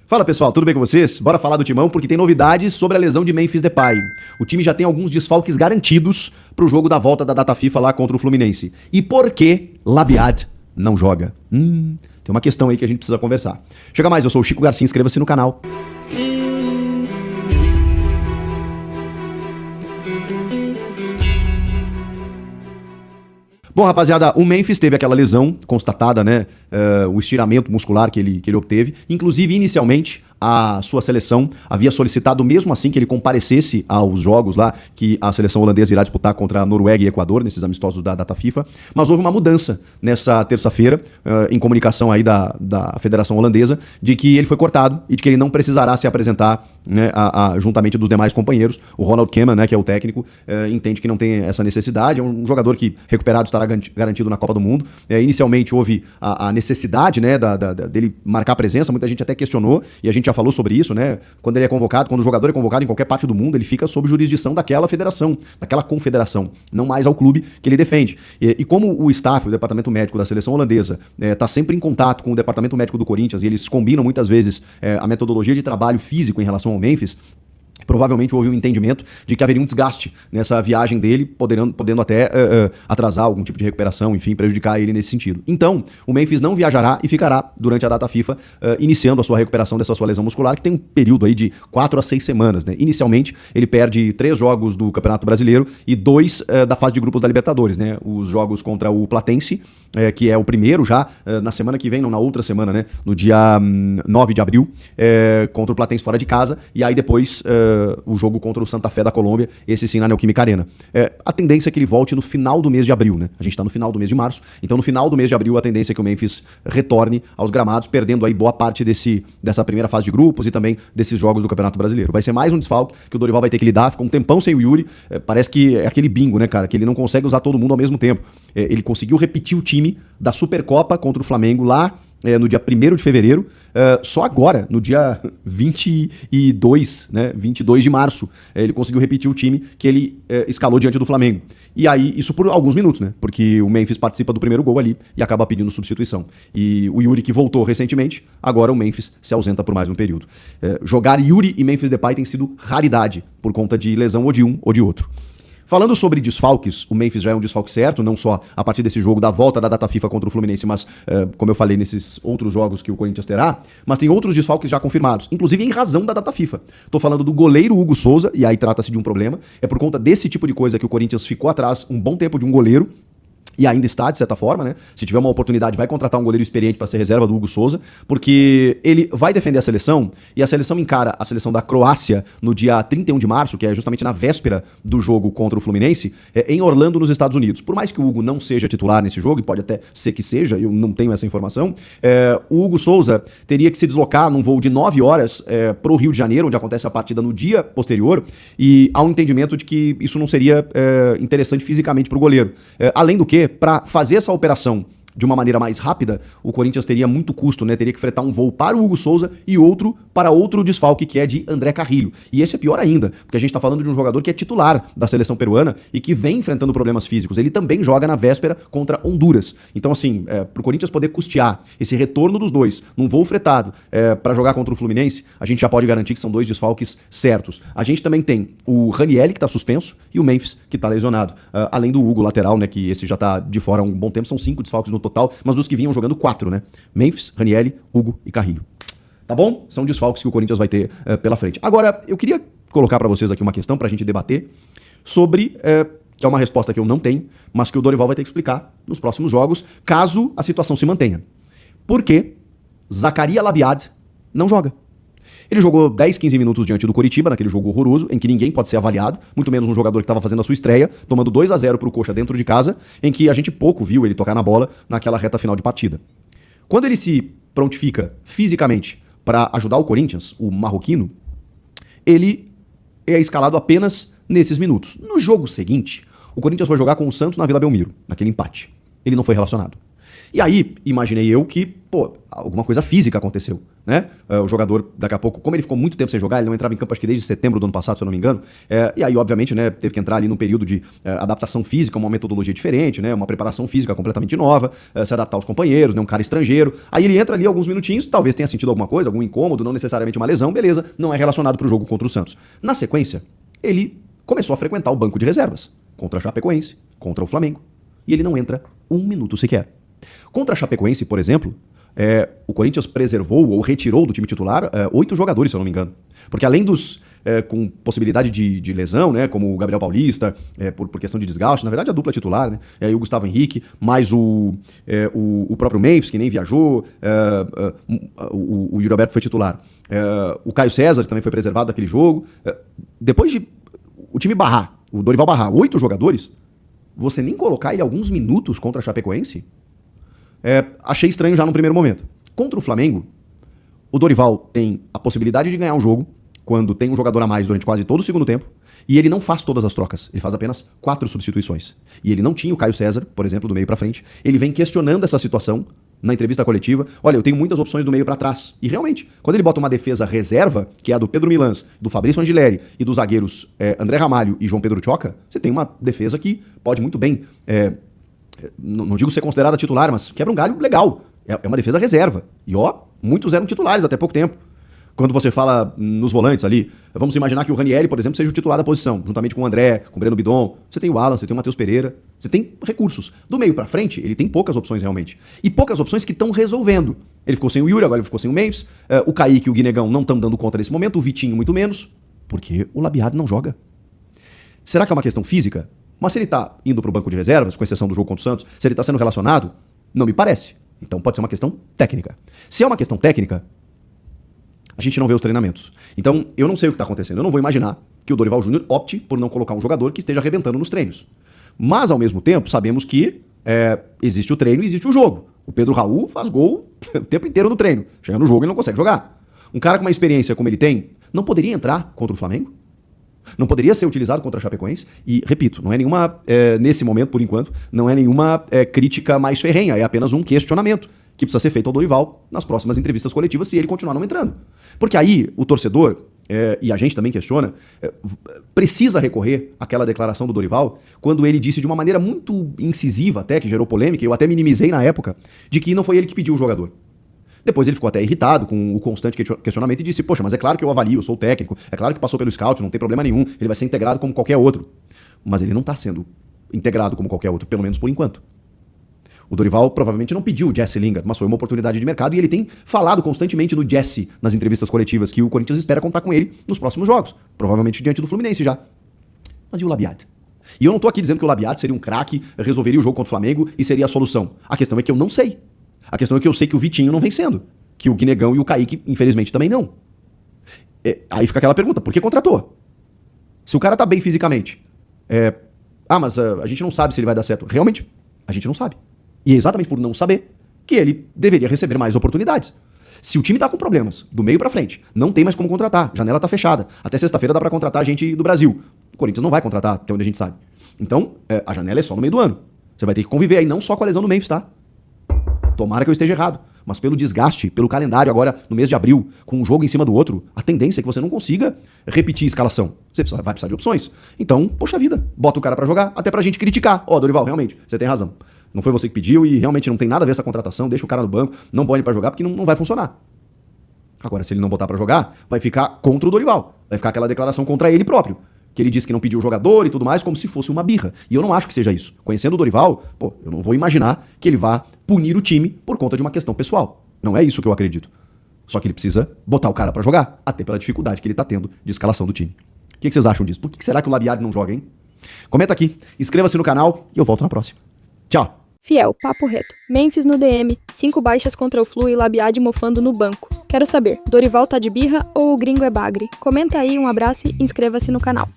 Fala pessoal, tudo bem com vocês? Bora falar do Timão porque tem novidades sobre a lesão de Memphis Depay. O time já tem alguns desfalques garantidos pro jogo da volta da data FIFA lá contra o Fluminense. E por que Labiad não joga? Tem uma questão aí que a gente precisa conversar. Chega mais, eu sou o Chico Garcia, inscreva-se no canal. Bom, rapaziada, o Memphis teve aquela lesão constatada, né? O estiramento muscular que ele obteve. Inclusive, inicialmente, a sua seleção havia solicitado, mesmo assim, que ele comparecesse aos jogos lá, que a seleção holandesa irá disputar contra a Noruega e Equador, nesses amistosos da data FIFA. Mas houve uma mudança nessa terça-feira, em comunicação aí da Federação Holandesa, de que ele foi cortado e de que ele não precisará se apresentar, né, juntamente dos demais companheiros. O Ronald Koeman, né, que é o técnico, entende que não tem essa necessidade. É um jogador que, recuperado, estará garantido na Copa do Mundo. Inicialmente houve a necessidade, né, dele marcar presença. Muita gente até questionou, e a gente já falou sobre isso, né? Quando ele é convocado, quando o jogador é convocado em qualquer parte do mundo, ele fica sob jurisdição daquela federação, daquela confederação, não mais ao clube que ele defende. E como o staff, o departamento médico da seleção holandesa, está sempre em contato com o departamento médico do Corinthians, e eles combinam muitas vezes a metodologia de trabalho físico em relação ao Memphis, provavelmente houve um entendimento de que haveria um desgaste nessa viagem dele, podendo até atrasar algum tipo de recuperação, enfim, prejudicar ele nesse sentido. Então, o Memphis não viajará e ficará durante a data FIFA, iniciando a sua recuperação dessa sua lesão muscular, que tem um período aí de 4 a 6 semanas, né? Inicialmente, ele perde 3 jogos do Campeonato Brasileiro e 2 da fase de grupos da Libertadores, né? Os jogos contra o Platense, que é o primeiro já, na semana que vem, não, na outra semana, né? No dia 9 de abril, contra o Platense fora de casa, e aí depois o jogo contra o Santa Fé da Colômbia, esse sim na Neoquímica Arena. A tendência é que ele volte no final do mês de abril, né? A gente tá no final do mês de março, então no final do mês de abril a tendência é que o Memphis retorne aos gramados, perdendo aí boa parte dessa primeira fase de grupos e também desses jogos do Campeonato Brasileiro. Vai ser mais um desfalque que o Dorival vai ter que lidar, ficou um tempão sem o Yuri, parece que é aquele bingo, né, cara, que ele não consegue usar todo mundo ao mesmo tempo. Ele conseguiu repetir o time da Supercopa contra o Flamengo lá no dia 1º de fevereiro, só agora, no dia 22, né, 22 de março, ele conseguiu repetir o time que ele escalou diante do Flamengo. E aí, isso por alguns minutos, né, porque o Memphis participa do primeiro gol ali e acaba pedindo substituição. E o Yuri, que voltou recentemente, agora o Memphis se ausenta por mais um período. Jogar Yuri e Memphis Depay tem sido raridade por conta de lesão ou de um ou de outro. Falando sobre desfalques, o Memphis já é um desfalque certo, não só a partir desse jogo da volta da data FIFA contra o Fluminense, mas, como eu falei, nesses outros jogos que o Corinthians terá, mas tem outros desfalques já confirmados, inclusive em razão da data FIFA. Tô falando do goleiro Hugo Souza, e aí trata-se de um problema, é por conta desse tipo de coisa que o Corinthians ficou atrás um bom tempo de um goleiro, e ainda está, de certa forma, né? Se tiver uma oportunidade, vai contratar um goleiro experiente para ser reserva do Hugo Souza, porque ele vai defender a seleção, e a seleção encara a seleção da Croácia no dia 31 de março, que é justamente na véspera do jogo contra o Fluminense, em Orlando, nos Estados Unidos. Por mais que o Hugo não seja titular nesse jogo, e pode até ser que seja, eu não tenho essa informação, o Hugo Souza teria que se deslocar num voo de 9 horas para o Rio de Janeiro, onde acontece a partida no dia posterior, e há um entendimento de que isso não seria interessante fisicamente para o goleiro. Além do que, para fazer essa operação de uma maneira mais rápida, o Corinthians teria muito custo, né? Teria que fretar um voo para o Hugo Souza e outro para outro desfalque, que é de André Carrilho. E esse é pior ainda, porque a gente tá falando de um jogador que é titular da seleção peruana e que vem enfrentando problemas físicos. Ele também joga na véspera contra Honduras. Então, assim, pro Corinthians poder custear esse retorno dos dois num voo fretado para jogar contra o Fluminense, a gente já pode garantir que são 2 desfalques certos. A gente também tem o Ranieri, que tá suspenso, e o Memphis, que tá lesionado. Além do Hugo, lateral, né? Que esse já tá de fora há um bom tempo, são 5 desfalques no total, mas dos que vinham jogando 4, né? Memphis, Ranieri, Hugo e Carrilho. Tá bom? São desfalques que o Corinthians vai ter pela frente. Agora, eu queria colocar pra vocês aqui uma questão pra gente debater sobre, que é uma resposta que eu não tenho, mas que o Dorival vai ter que explicar nos próximos jogos, caso a situação se mantenha. Por que Zakaria Labiad não joga? Ele jogou 10, 15 minutos diante do Coritiba, naquele jogo horroroso, em que ninguém pode ser avaliado, muito menos um jogador que estava fazendo a sua estreia, tomando 2-0 pro Coxa dentro de casa, em que a gente pouco viu ele tocar na bola naquela reta final de partida. Quando ele se prontifica fisicamente para ajudar o Corinthians, o marroquino, ele é escalado apenas nesses minutos. No jogo seguinte, o Corinthians foi jogar com o Santos na Vila Belmiro, naquele empate. Ele não foi relacionado. E aí, imaginei eu que, pô, alguma coisa física aconteceu, né? O jogador, daqui a pouco, como ele ficou muito tempo sem jogar, ele não entrava em campo acho que desde setembro do ano passado, se eu não me engano, e aí, obviamente, né, teve que entrar ali num período de adaptação física, uma metodologia diferente, né, uma preparação física completamente nova, se adaptar aos companheiros, né, um cara estrangeiro. Aí ele entra ali alguns minutinhos, talvez tenha sentido alguma coisa, algum incômodo, não necessariamente uma lesão, beleza, não é relacionado pro jogo contra o Santos. Na sequência, ele começou a frequentar o banco de reservas, contra a Chapecoense, contra o Flamengo, e ele não entra um minuto sequer. Contra a Chapecoense, por exemplo, o Corinthians preservou ou retirou do time titular 8 jogadores, se eu não me engano. Porque além dos com possibilidade de lesão, né, como o Gabriel Paulista, por questão de desgaste, na verdade a dupla titular, né, e o Gustavo Henrique, mais o próprio Memphis, que nem viajou, o Yuri Alberto foi titular. O Caio César, que também foi preservado daquele jogo. Depois de o time barrar, o Dorival barrar 8 jogadores, você nem colocar ele alguns minutos contra a Chapecoense, achei estranho já no primeiro momento. Contra o Flamengo, o Dorival tem a possibilidade de ganhar um jogo quando tem um jogador a mais durante quase todo o segundo tempo, e ele não faz todas as trocas, ele faz apenas 4 substituições. E ele não tinha o Caio César, por exemplo, do meio pra frente. Ele vem questionando essa situação na entrevista coletiva. Olha, eu tenho muitas opções do meio pra trás. E realmente, quando ele bota uma defesa reserva, que é a do Pedro Milans, do Fabrício Angileri e dos zagueiros André Ramalho e João Pedro Tchoca, você tem uma defesa que pode muito bem, não digo ser considerada titular, mas quebra um galho legal. É uma defesa reserva. E muitos eram titulares até pouco tempo. Quando você fala nos volantes ali, vamos imaginar que o Ranieri, por exemplo, seja o titular da posição, juntamente com o André, com o Breno Bidon. Você tem o Alan, você tem o Matheus Pereira, você tem recursos. Do meio pra frente, ele tem poucas opções realmente. E poucas opções que estão resolvendo. Ele ficou sem o Yuri, agora ele ficou sem o Memphis. O Kaique e o Guinegão não estão dando conta nesse momento, o Vitinho muito menos, porque o Labiado não joga. Será que é uma questão física? Mas se ele tá indo pro banco de reservas, com exceção do jogo contra o Santos, se ele tá sendo relacionado, não me parece. Então pode ser uma questão técnica. Se é uma questão técnica, a gente não vê os treinamentos. Então, eu não sei o que está acontecendo. Eu não vou imaginar que o Dorival Júnior opte por não colocar um jogador que esteja arrebentando nos treinos. Mas, ao mesmo tempo, sabemos que existe o treino e existe o jogo. O Pedro Raul faz gol o tempo inteiro no treino. Chega no jogo e não consegue jogar. Um cara com uma experiência como ele tem, não poderia entrar contra o Flamengo? Não poderia ser utilizado contra a Chapecoense? E, repito, não é nenhuma, nesse momento, por enquanto, não é nenhuma crítica mais ferrenha. É apenas um questionamento que precisa ser feito ao Dorival nas próximas entrevistas coletivas se ele continuar não entrando. Porque aí o torcedor, e a gente também questiona, precisa recorrer àquela declaração do Dorival quando ele disse de uma maneira muito incisiva até, que gerou polêmica, eu até minimizei na época, de que não foi ele que pediu o jogador. Depois ele ficou até irritado com o constante questionamento e disse, poxa, mas é claro que eu avalio, eu sou o técnico, é claro que passou pelo scout, não tem problema nenhum, ele vai ser integrado como qualquer outro. Mas ele não está sendo integrado como qualquer outro, pelo menos por enquanto. O Dorival provavelmente não pediu o Jesse Lingard, mas foi uma oportunidade de mercado e ele tem falado constantemente no Jesse nas entrevistas coletivas que o Corinthians espera contar com ele nos próximos jogos, provavelmente diante do Fluminense já. Mas e o Labiat? E eu não tô aqui dizendo que o Labiat seria um craque, resolveria o jogo contra o Flamengo e seria a solução. A questão é que eu não sei. A questão é que eu sei que o Vitinho não vem sendo, que o Guinegão e o Kaique, infelizmente, também não. Aí fica aquela pergunta, por que contratou? Se o cara tá bem fisicamente, mas a gente não sabe se ele vai dar certo. Realmente, a gente não sabe. E é exatamente por não saber que ele deveria receber mais oportunidades. Se o time tá com problemas, do meio pra frente, não tem mais como contratar, janela tá fechada, até sexta-feira dá pra contratar gente do Brasil. O Corinthians não vai contratar, até onde a gente sabe. Então, a janela é só no meio do ano. Você vai ter que conviver aí não só com a lesão do Memphis, tá? Tomara que eu esteja errado, mas pelo desgaste, pelo calendário agora no mês de abril, com um jogo em cima do outro, a tendência é que você não consiga repetir a escalação. Você vai precisar de opções. Então, poxa vida, bota o cara pra jogar, até pra gente criticar. Dorival, realmente, você tem razão. Não foi você que pediu e realmente não tem nada a ver essa contratação, deixa o cara no banco, não põe ele pra jogar porque não vai funcionar. Agora, se ele não botar pra jogar, vai ficar contra o Dorival. Vai ficar aquela declaração contra ele próprio. Que ele disse que não pediu o jogador e tudo mais, como se fosse uma birra. E eu não acho que seja isso. Conhecendo o Dorival, eu não vou imaginar que ele vá punir o time por conta de uma questão pessoal. Não é isso que eu acredito. Só que ele precisa botar o cara pra jogar, até pela dificuldade que ele tá tendo de escalação do time. O que vocês acham disso? Por que será que o Labiad não joga, hein? Comenta aqui, inscreva-se no canal e eu volto na próxima. Tchau! Fiel, papo reto. Memphis no DM, 5 baixas contra o Flu e Labiad mofando no banco. Quero saber, Dorival tá de birra ou o gringo é bagre? Comenta aí, um abraço e inscreva-se no canal.